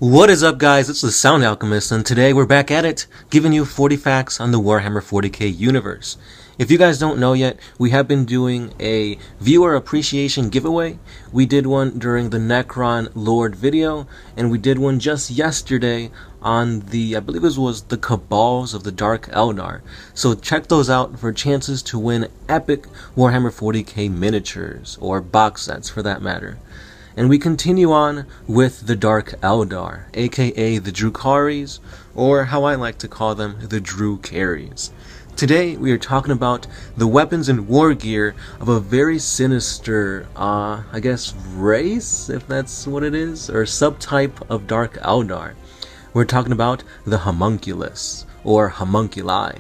What is up, guys? It's the Sound Alchemist, and today we're back at it, giving you 40 facts on the Warhammer 40k universe. If you guys don't know yet, we have been doing a viewer appreciation giveaway. We did one during the Necron Lord video, and we did one just yesterday on the, I believe it was the Cabals of the Dark Eldar. So check those out for chances to win epic Warhammer 40k miniatures, or box sets for that matter. And we continue on with the Dark Eldar, aka the Drukaris, or how I like to call them, the Drukaris. Today we are talking about the weapons and war gear of a very sinister, I guess race, if that's what it is, or subtype of Dark Eldar. We're talking about the Homunculus, or Haemunculi.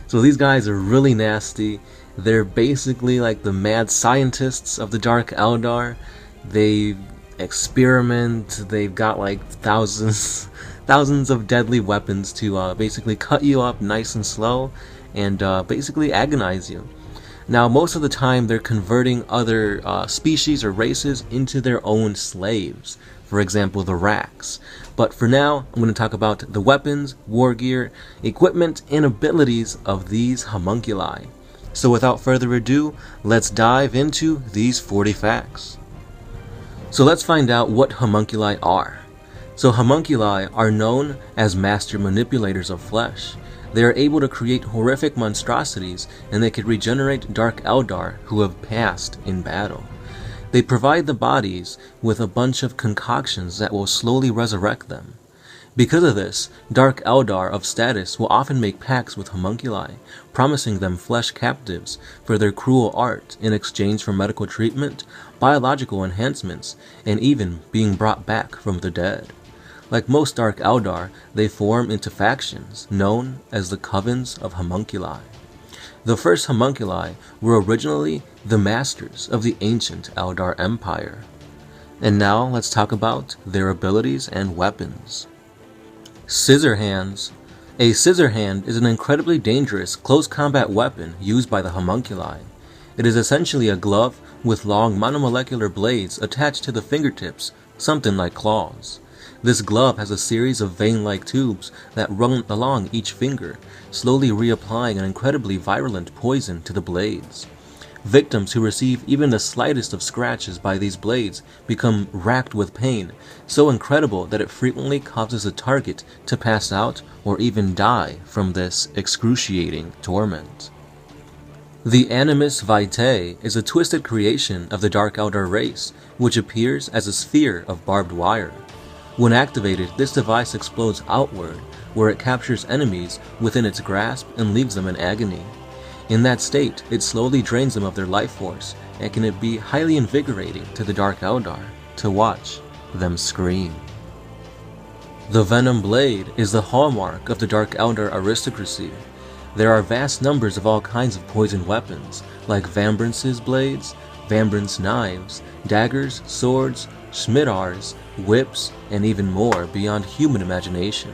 So these guys are really nasty. They're basically like the mad scientists of the Dark Eldar. They experiment, they've got like thousands of deadly weapons to basically cut you up nice and slow and basically agonize you. Now, most of the time they're converting other species or races into their own slaves, for example the Raks. But for now, I'm going to talk about the weapons, war gear, equipment, and abilities of these Haemunculi. So without further ado, let's dive into these 40 facts. So let's find out what Haemunculi are. So Haemunculi are known as master manipulators of flesh. They are able to create horrific monstrosities, and they can regenerate Dark Eldar who have passed in battle. They provide the bodies with a bunch of concoctions that will slowly resurrect them. Because of this, Dark Eldar of status will often make pacts with Haemunculi, promising them flesh captives for their cruel art in exchange for medical treatment, biological enhancements, and even being brought back from the dead. Like most Dark Eldar, they form into factions, known as the Covens of Haemunculi. The first Haemunculi were originally the masters of the ancient Eldar Empire. And now let's talk about their abilities and weapons. Scissor Hands. A scissor hand is an incredibly dangerous close combat weapon used by the Haemunculi. It is essentially a glove with long monomolecular blades attached to the fingertips, something like claws. This glove has a series of vein-like tubes that run along each finger, slowly reapplying an incredibly virulent poison to the blades. Victims who receive even the slightest of scratches by these blades become racked with pain, so incredible that it frequently causes a target to pass out or even die from this excruciating torment. The Animus Vitae is a twisted creation of the Dark Eldar race, which appears as a sphere of barbed wire. When activated, this device explodes outward, where it captures enemies within its grasp and leaves them in agony. In that state, it slowly drains them of their life force, and can be highly invigorating to the Dark Eldar to watch them scream. The Venom Blade is the hallmark of the Dark Eldar aristocracy. There are vast numbers of all kinds of poison weapons, like Vambrance's blades, Vambrance's knives, daggers, swords, schmittars, whips, and even more beyond human imagination.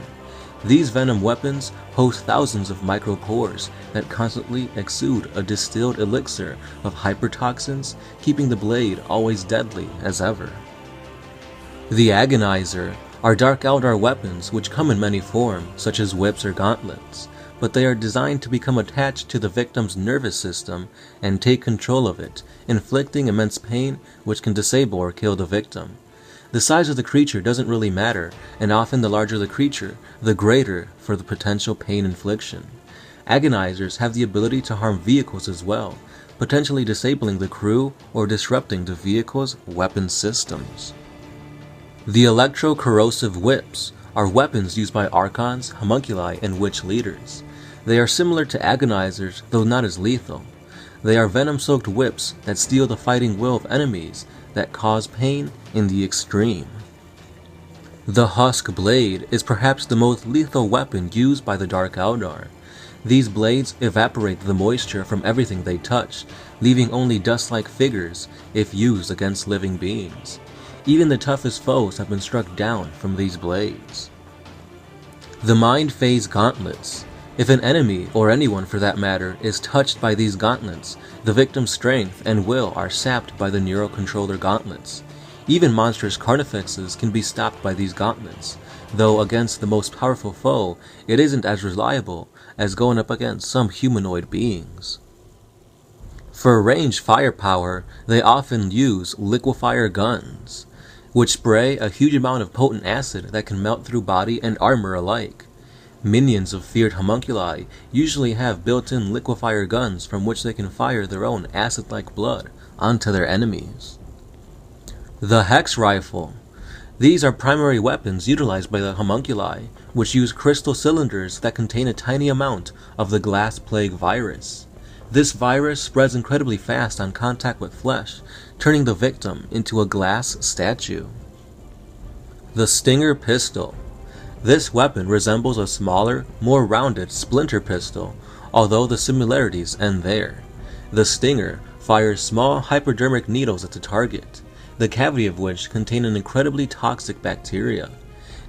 These venom weapons host thousands of micropores that constantly exude a distilled elixir of hypertoxins, keeping the blade always deadly as ever. The Agonizer are Dark Eldar weapons which come in many forms, such as whips or gauntlets, but they are designed to become attached to the victim's nervous system and take control of it, inflicting immense pain which can disable or kill the victim. The size of the creature doesn't really matter, and often the larger the creature, the greater for the potential pain infliction. Agonizers have the ability to harm vehicles as well, potentially disabling the crew or disrupting the vehicle's weapon systems. The Electro Corrosive Whips are weapons used by Archons, Haemunculi, and Witch leaders. They are similar to Agonizers, though not as lethal. They are venom-soaked whips that steal the fighting will of enemies that cause pain in the extreme. The Husk Blade is perhaps the most lethal weapon used by the Dark Eldar. These blades evaporate the moisture from everything they touch, leaving only dust-like figures if used against living beings. Even the toughest foes have been struck down from these blades. The Mind Phase Gauntlets. If an enemy, or anyone for that matter, is touched by these gauntlets, the victim's strength and will are sapped by the neurocontroller gauntlets. Even monstrous carnifexes can be stopped by these gauntlets, though against the most powerful foe, it isn't as reliable as going up against some humanoid beings. For ranged firepower, they often use liquefier guns, which spray a huge amount of potent acid that can melt through body and armor alike. Minions of feared homunculi usually have built-in liquefier guns from which they can fire their own acid-like blood onto their enemies. The Hex Rifle. These are primary weapons utilized by the homunculi, which use crystal cylinders that contain a tiny amount of the glass plague virus. This virus spreads incredibly fast on contact with flesh, turning the victim into a glass statue. The Stinger Pistol. This weapon resembles a smaller, more rounded splinter pistol, although the similarities end there. The Stinger fires small hypodermic needles at the target, the cavity of which contain an incredibly toxic bacteria.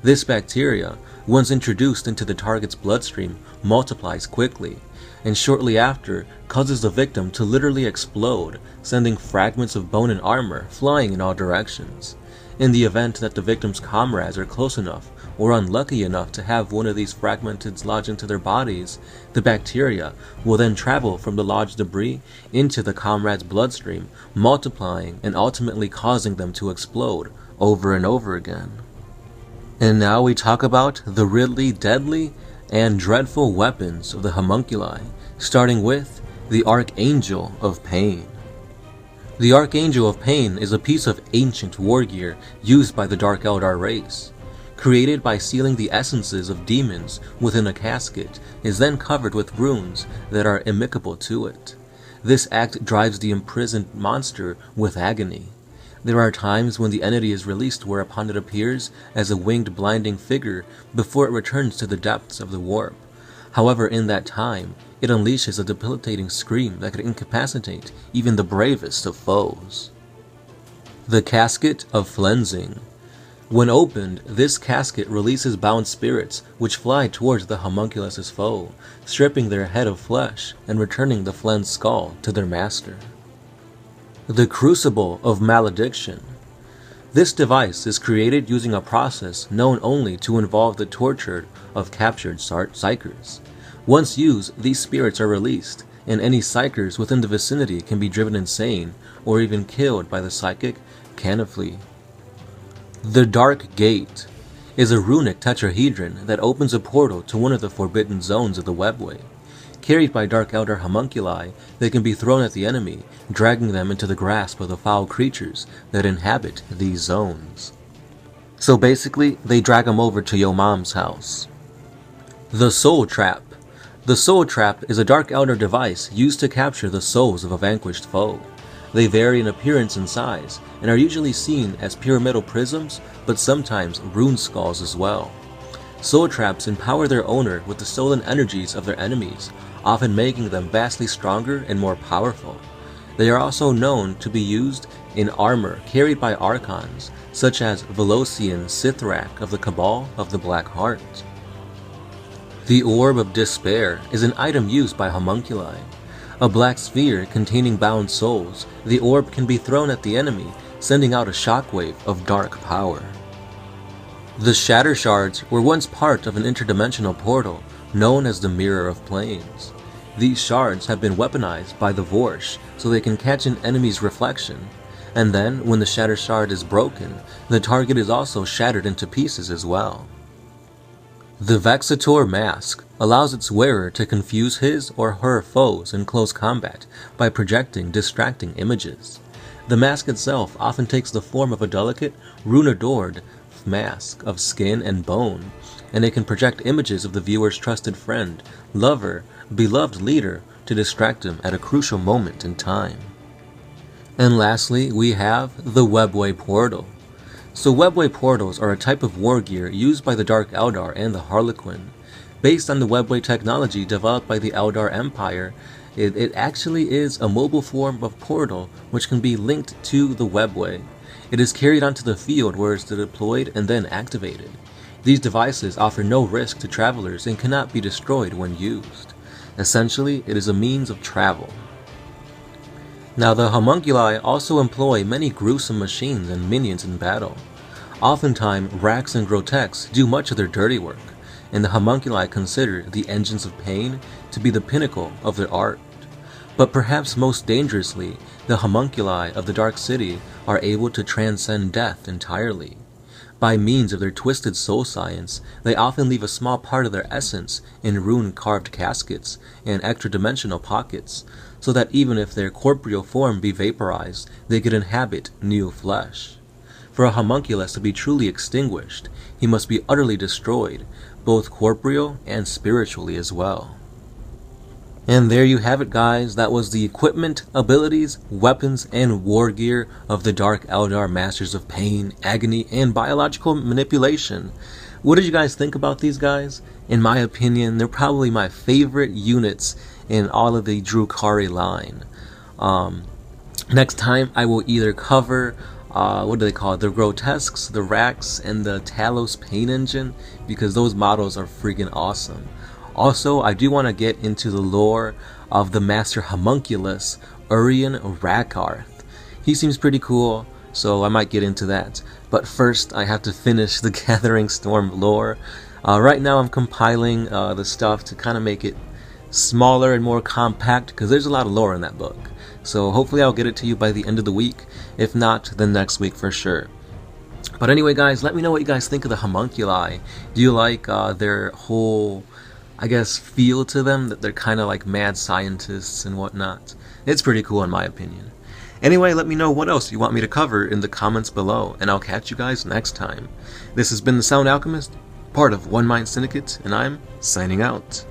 This bacteria, once introduced into the target's bloodstream, multiplies quickly, and shortly after causes the victim to literally explode, sending fragments of bone and armor flying in all directions. In the event that the victim's comrades are close enough or unlucky enough to have one of these fragments lodge into their bodies, the bacteria will then travel from the lodged debris into the comrade's bloodstream, multiplying and ultimately causing them to explode over and over again. And now we talk about the really deadly and dreadful weapons of the homunculi, starting with the Archangel of Pain. The Archangel of Pain is a piece of ancient wargear used by the Dark Eldar race. Created by sealing the essences of demons within a casket, is then covered with runes that are amicable to it. This act drives the imprisoned monster with agony. There are times when the entity is released whereupon it appears as a winged blinding figure before it returns to the depths of the warp. However, in that time, it unleashes a debilitating scream that could incapacitate even the bravest of foes. The Casket of Flensing. When opened, this casket releases bound spirits which fly towards the homunculus's foe, stripping their head of flesh and returning the flensed skull to their master. The Crucible of Malediction. This device is created using a process known only to involve the torture of captured psychers. Once used, these spirits are released, and any psychers within the vicinity can be driven insane or even killed by the psychic can flee. The Dark Gate is a runic tetrahedron that opens a portal to one of the forbidden zones of the webway. Carried by Dark Eldar homunculi, they can be thrown at the enemy, dragging them into the grasp of the foul creatures that inhabit these zones. So basically, they drag them over to your mom's house. The Soul Trap. The Soul Trap is a Dark Eldar device used to capture the souls of a vanquished foe. They vary in appearance and size, and are usually seen as pyramidal prisms, but sometimes rune skulls as well. Soul traps empower their owner with the stolen energies of their enemies, often making them vastly stronger and more powerful. They are also known to be used in armor carried by archons, such as Velocian Sithrak of the Cabal of the Black Heart. The Orb of Despair is an item used by homunculi. A black sphere containing bound souls, the orb can be thrown at the enemy, sending out a shockwave of dark power. The Shatter Shards were once part of an interdimensional portal known as the Mirror of Planes. These shards have been weaponized by the Vorsh so they can catch an enemy's reflection, and then when the Shatter Shard is broken, the target is also shattered into pieces as well. The Vexator Mask allows its wearer to confuse his or her foes in close combat by projecting distracting images. The mask itself often takes the form of a delicate, rune-adored mask of skin and bone, and it can project images of the viewer's trusted friend, lover, beloved leader to distract him at a crucial moment in time. And lastly, we have the Webway Portal. So Webway portals are a type of wargear used by the Dark Eldar and the Harlequin. Based on the Webway technology developed by the Eldar Empire, it actually is a mobile form of portal which can be linked to the Webway. It is carried onto the field where it's deployed and then activated. These devices offer no risk to travelers and cannot be destroyed when used. Essentially, it is a means of travel. Now the homunculi also employ many gruesome machines and minions in battle. Oftentimes, Rax and Grotex do much of their dirty work, and the homunculi consider the engines of pain to be the pinnacle of their art. But perhaps most dangerously, the homunculi of the Dark City are able to transcend death entirely. By means of their twisted soul science, they often leave a small part of their essence in rune-carved caskets and extra-dimensional pockets, so that even if their corporeal form be vaporized, they could inhabit new flesh. For a homunculus to be truly extinguished, he must be utterly destroyed, both corporeal and spiritually as well. And there you have it, guys. That was the equipment, abilities, weapons, and war gear of the Dark Eldar Masters of Pain, Agony, and Biological Manipulation. What did you guys think about these guys? In my opinion, they're probably my favorite units in all of the Drukhari line. Next time, I will either cover, what do they call it? The Grotesques, the Rax, and the Talos Pain Engine, because those models are freaking awesome. Also, I do want to get into the lore of the Master Homunculus, Urian Rakarth. He seems pretty cool, so I might get into that. But first, I have to finish the Gathering Storm lore. Right now, I'm compiling the stuff to kind of make it smaller and more compact, because there's a lot of lore in that book. So hopefully I'll get it to you by the end of the week. If not, then next week for sure. But anyway, guys, let me know what you guys think of the homunculi. Do you like their whole, I guess, feel to them, that they're kind of like mad scientists and whatnot? It's pretty cool in my opinion. Anyway, let me know what else you want me to cover in the comments below, and I'll catch you guys next time. This has been the Sound Alchemist, part of One Mind Syndicate, and I'm signing out.